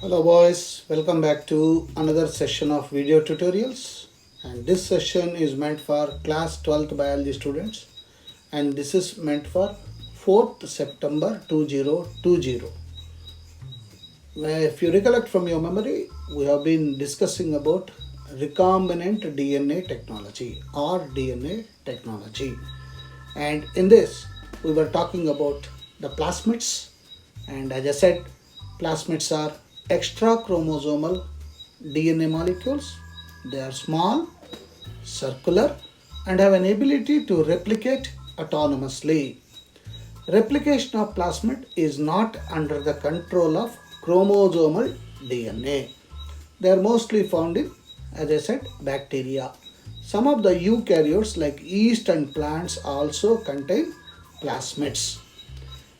Hello boys, welcome back to another session of video tutorials, and this session is meant for class 12th biology students, and this is meant for 4th September 2020. If you recollect from your memory, we have been discussing about recombinant DNA technology or DNA technology, and in this we were talking about the plasmids, and as I said, plasmids are extra chromosomal DNA molecules. They are small, circular, and have an ability to replicate autonomously. Replication of plasmid is not under the control of chromosomal DNA. They are mostly found in, as I said, bacteria. Some of the eukaryotes like yeast and plants also contain plasmids,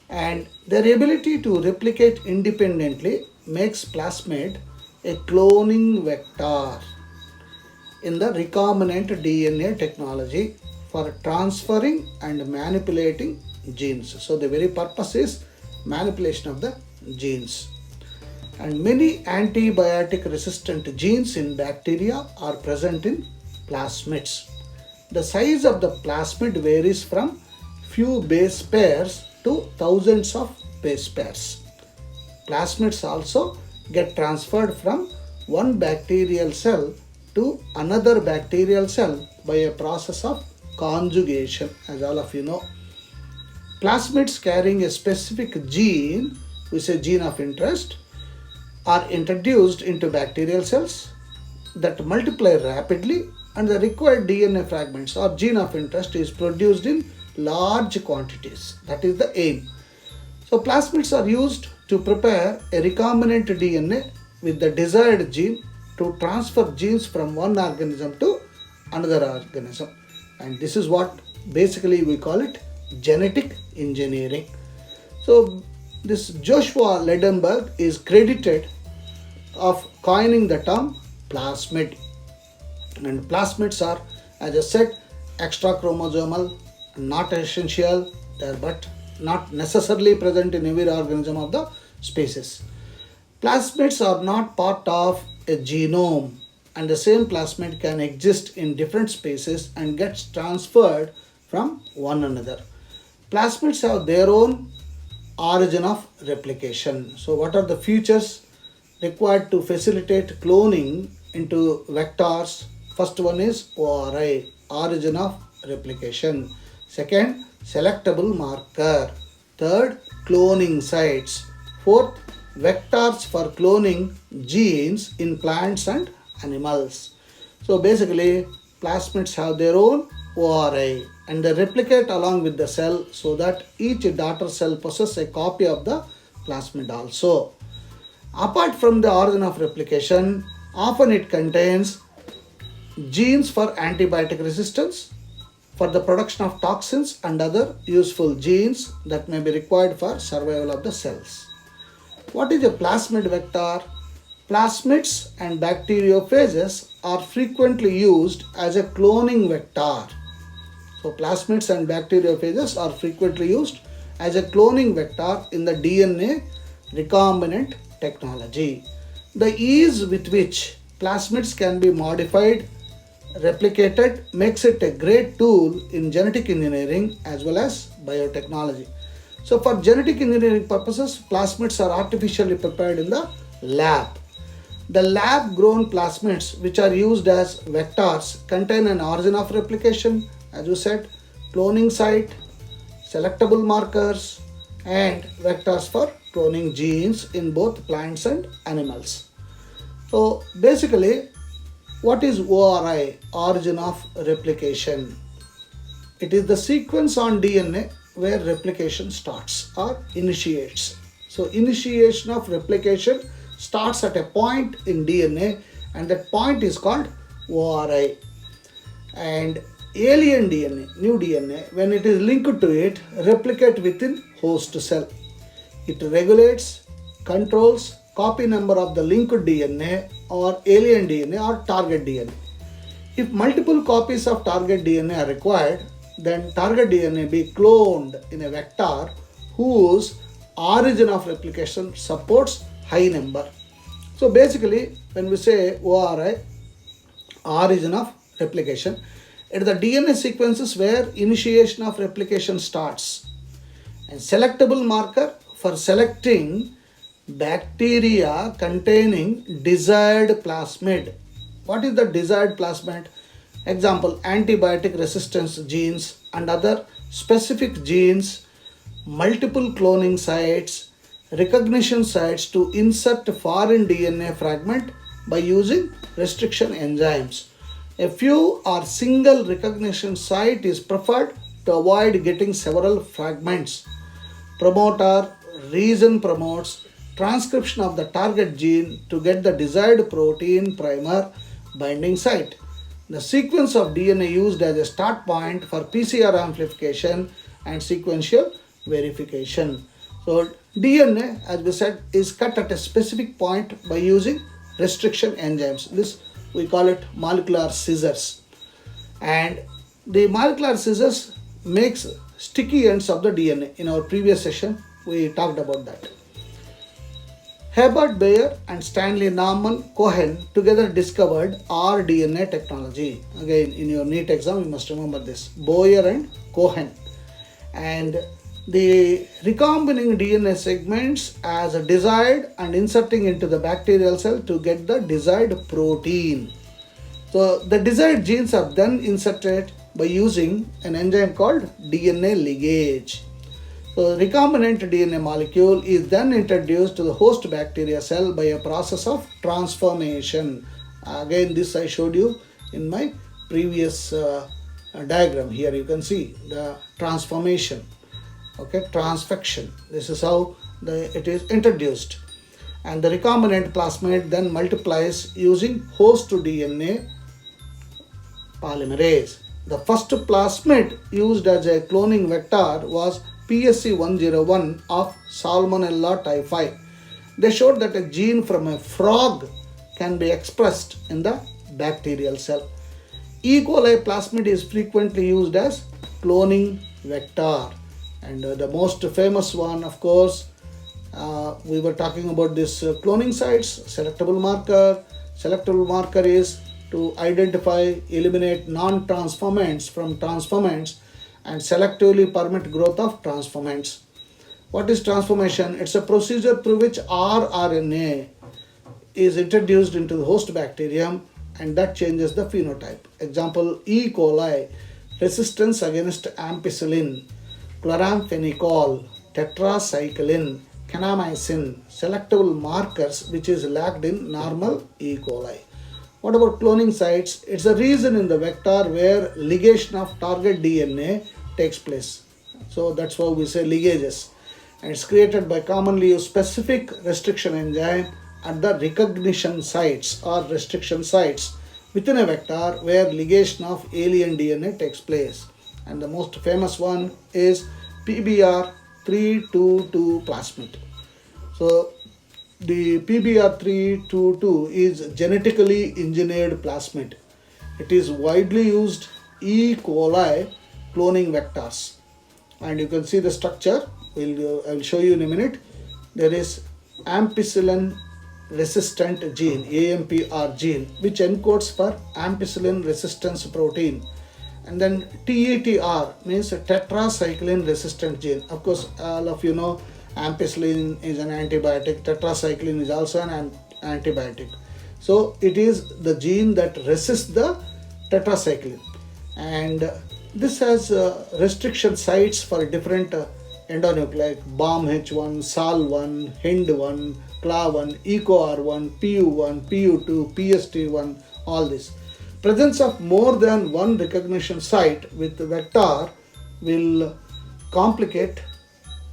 and their ability to replicate independently makes plasmid a cloning vector in the recombinant DNA technology for transferring and manipulating genes. So the very purpose is manipulation of the genes. And many antibiotic resistant genes in bacteria are present in plasmids. The size of the plasmid varies from few base pairs to thousands of base pairs. Plasmids also get transferred from one bacterial cell to another bacterial cell by a process of conjugation, as all of you know. Plasmids carrying a specific gene, which is a gene of interest, are introduced into bacterial cells that multiply rapidly, and the required DNA fragments or gene of interest is produced in large quantities. That is the aim. So plasmids are used to prepare a recombinant DNA with the desired gene to transfer genes from one organism to another organism. And this is what basically we call it genetic engineering. So this Joshua Ledenberg is credited of coining the term plasmid. And plasmids are, as I said, extra chromosomal, not essential, but not necessarily present in every organism of the species. Plasmids are not part of a genome, and the same plasmid can exist in different species and gets transferred from one another. Plasmids have their own origin of replication. So what are the features required to facilitate cloning into vectors? First one is ORI, origin of replication. Second, selectable marker. Third, cloning sites. Fourth, vectors for cloning genes in plants and animals. So basically, plasmids have their own ORI and they replicate along with the cell so that each daughter cell possesses a copy of the plasmid also. Apart from the origin of replication, often it contains genes for antibiotic resistance, for the production of toxins and other useful genes that may be required for survival of the cells. What is a plasmid vector? Plasmids and bacteriophages are frequently used as a cloning vector. So plasmids and bacteriophages are frequently used as a cloning vector in the DNA recombinant technology. The ease with which plasmids can be modified, replicated, makes it a great tool in genetic engineering as well as biotechnology. So for genetic engineering purposes, plasmids are artificially prepared in the lab. The lab grown plasmids, which are used as vectors, contain an origin of replication, as you said, cloning site, selectable markers, and vectors for cloning genes in both plants and animals. So basically, what is ORI, origin of replication? It is the sequence on DNA where replication starts or initiates. So initiation of replication starts at a point in DNA, and that point is called ORI. And alien DNA, new DNA, when it is linked to it, replicate within host cell. It regulates, controls copy number of the linked DNA or alien DNA or target DNA. If multiple copies of target DNA are required, then target DNA be cloned in a vector whose origin of replication supports high number. So basically, when we say ORI, origin of replication, it is the DNA sequences where initiation of replication starts. And selectable marker for selecting bacteria containing desired plasmid. What is the desired plasmid? Example, antibiotic resistance genes and other specific genes, multiple cloning sites, recognition sites to insert foreign DNA fragment by using restriction enzymes. A few or single recognition site is preferred to avoid getting several fragments. Promoter region promotes transcription of the target gene to get the desired protein primer binding site. The sequence of DNA used as a start point for PCR amplification and sequential verification. So DNA, as we said, is cut at a specific point by using restriction enzymes. This we call it molecular scissors. And the molecular scissors makes sticky ends of the DNA. In our previous session, we talked about that. Herbert Bayer and Stanley Norman Cohen together discovered rDNA technology. Again, in your NEET exam, you must remember this. Bayer and Cohen. And the recombining DNA segments as desired and inserting into the bacterial cell to get the desired protein. So the desired genes are then inserted by using an enzyme called DNA ligase. So recombinant DNA molecule is then introduced to the host bacteria cell by a process of transformation. Again, this I showed you in my previous diagram. Here you can see the transformation. Okay, transfection. This is how it is introduced. And the recombinant plasmid then multiplies using host DNA polymerase. The first plasmid used as a cloning vector was PSC101 of Salmonella typhi. They showed that a gene from a frog can be expressed in the bacterial cell. E. coli plasmid is frequently used as cloning vector. And the most famous one, of course, we were talking about this cloning sites, selectable marker. Selectable marker is to identify, eliminate non-transformants from transformants and selectively permit growth of transformants. What is transformation? It's a procedure through which rRNA is introduced into the host bacterium and that changes the phenotype. Example, E. coli, resistance against ampicillin, chloramphenicol, tetracycline, kanamycin, selectable markers which is lacked in normal E. coli. What about cloning sites? It's a region in the vector where ligation of target DNA takes place. So that's why we say ligases. And it's created by commonly used specific restriction enzyme at the recognition sites or restriction sites within a vector where ligation of alien DNA takes place. And the most famous one is PBR322 plasmid. So the PBR322 is genetically engineered plasmid. It is widely used E. coli cloning vectors. And you can see the structure. I will show you in a minute. There is ampicillin resistant gene, AMPR gene, which encodes for ampicillin resistance protein. And then TATR means tetracycline resistant gene. Of course, all of you know ampicillin is an antibiotic, tetracycline is also an antibiotic. So it is the gene that resists the tetracycline. And this has restriction sites for different endonucleases like BOMH1, SAL1, HIND1, CLA1, EcoR1, PU1, PU2, PST1, all this. Presence of more than one recognition site with the vector will complicate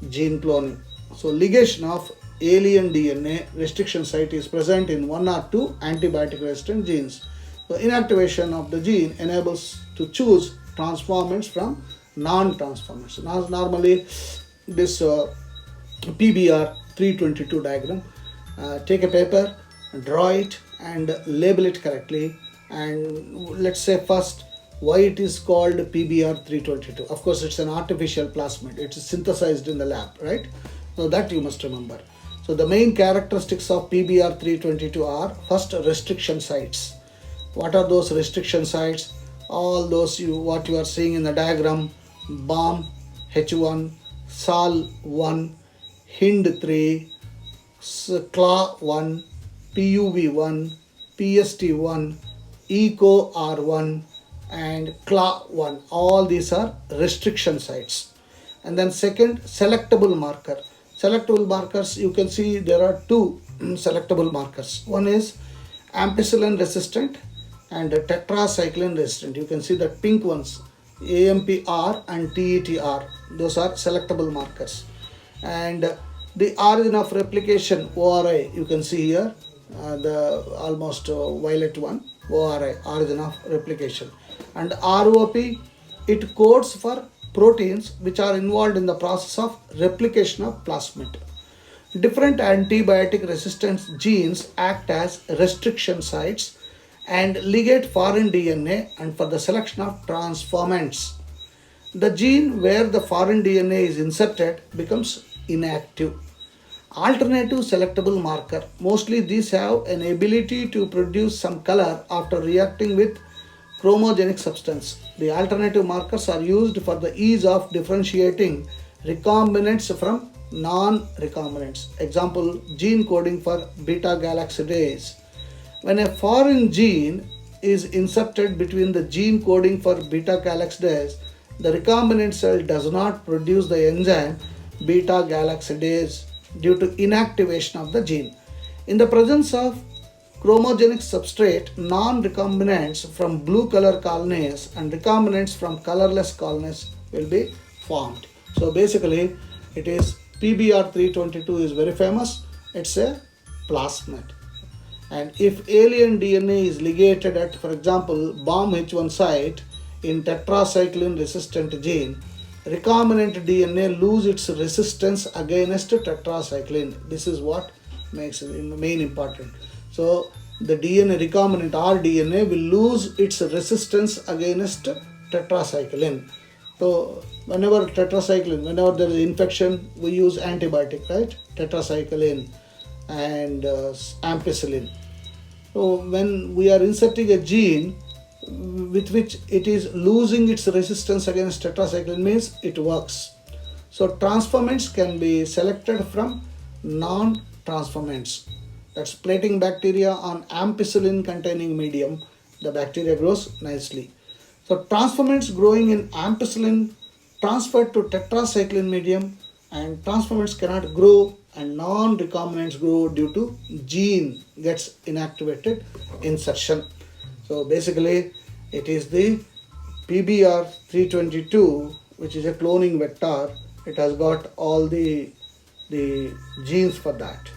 gene cloning. So ligation of alien DNA restriction site is present in one or two antibiotic resistant genes. The inactivation of the gene enables to choose transformants from non-transformants. Now, normally this PBR322 diagram, take a paper, draw it and label it correctly, and let's say first why it is called PBR322. Of course, it's an artificial plasmid. It is synthesized in the lab, right? So that you must remember. So the main characteristics of PBR 322 are: first, restriction sites. What are those restriction sites? All those what you are seeing in the diagram: BOM, H1, SAL1, HIND3, CLA1, PUV1, PST1, ECO-R1 and CLA1. All these are restriction sites. And then second, selectable marker. Selectable markers, you can see there are two selectable markers. One is ampicillin resistant and tetracycline resistant. You can see the pink ones, AMPR and TETR. Those are selectable markers. And the origin of replication, ORI, you can see here, the almost violet one, ORI, origin of replication. And ROP, it codes for proteins which are involved in the process of replication of plasmid. Different antibiotic resistance genes act as restriction sites and ligate foreign DNA and for the selection of transformants. The gene where the foreign DNA is inserted becomes inactive. Alternative selectable marker. Mostly these have an ability to produce some color after reacting with chromogenic substance. The alternative markers are used for the ease of differentiating recombinants from non-recombinants. Example, gene coding for beta-galactidase. When a foreign gene is inserted between the gene coding for beta-galactidase, the recombinant cell does not produce the enzyme beta-galactidase due to inactivation of the gene. In the presence of chromogenic substrate, non-recombinants from blue color colonies and recombinants from colorless colonies will be formed. So basically it is PBR 322 is very famous. It's a plasmid. And if alien DNA is ligated at, for example, BOM H1 site in tetracycline resistant gene, recombinant DNA lose its resistance against tetracycline. This is what makes it main important. So the DNA recombinant rDNA will lose its resistance against tetracycline. So whenever there is infection, we use antibiotic, right? Tetracycline and ampicillin. So when we are inserting a gene with which it is losing its resistance against tetracycline, means it works. So transformants can be selected from non-transformants. That's plating bacteria on ampicillin containing medium. The bacteria grows nicely. So transformants growing in ampicillin transferred to tetracycline medium, and transformants cannot grow and non-recombinants grow due to gene gets inactivated insertion. So basically it is the PBR 322, which is a cloning vector. It has got all the genes for that.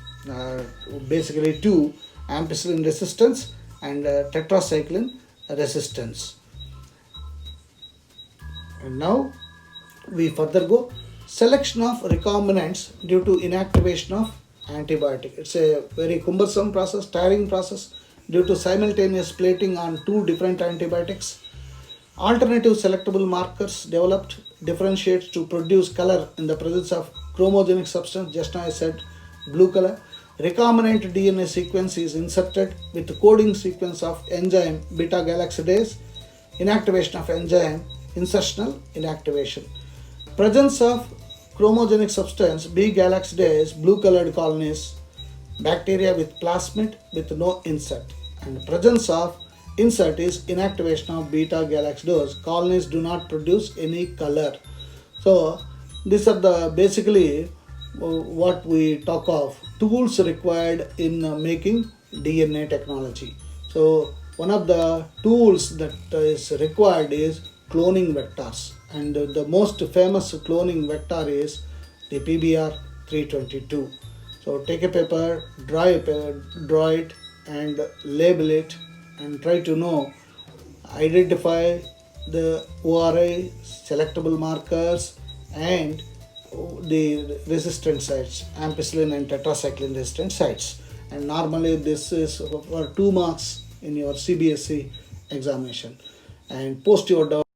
Basically two, ampicillin resistance and tetracycline resistance. And now we further go. Selection of recombinants due to inactivation of antibiotic. It's a very cumbersome process, tiring process due to simultaneous plating on two different antibiotics. Alternative selectable markers developed differentiates to produce color in the presence of chromogenic substance. Just now I said blue color. Recombinant DNA sequence is inserted with the coding sequence of enzyme beta-galactidase. Inactivation of enzyme, insertional inactivation. Presence of chromogenic substance B-galactidase, blue colored colonies, bacteria with plasmid with no insert. And presence of insert is inactivation of beta-galactidase. Colonies do not produce any color. So these are the basically what we talk of tools required in making DNA technology. So one of the tools that is required is cloning vectors, and the most famous cloning vector is the PBR 322. So take a paper, draw it and label it and try to know, identify the ORI, selectable markers and the resistant sites, ampicillin and tetracycline resistant sites. And normally this is for 2 marks in your CBSE examination. And post your doubt.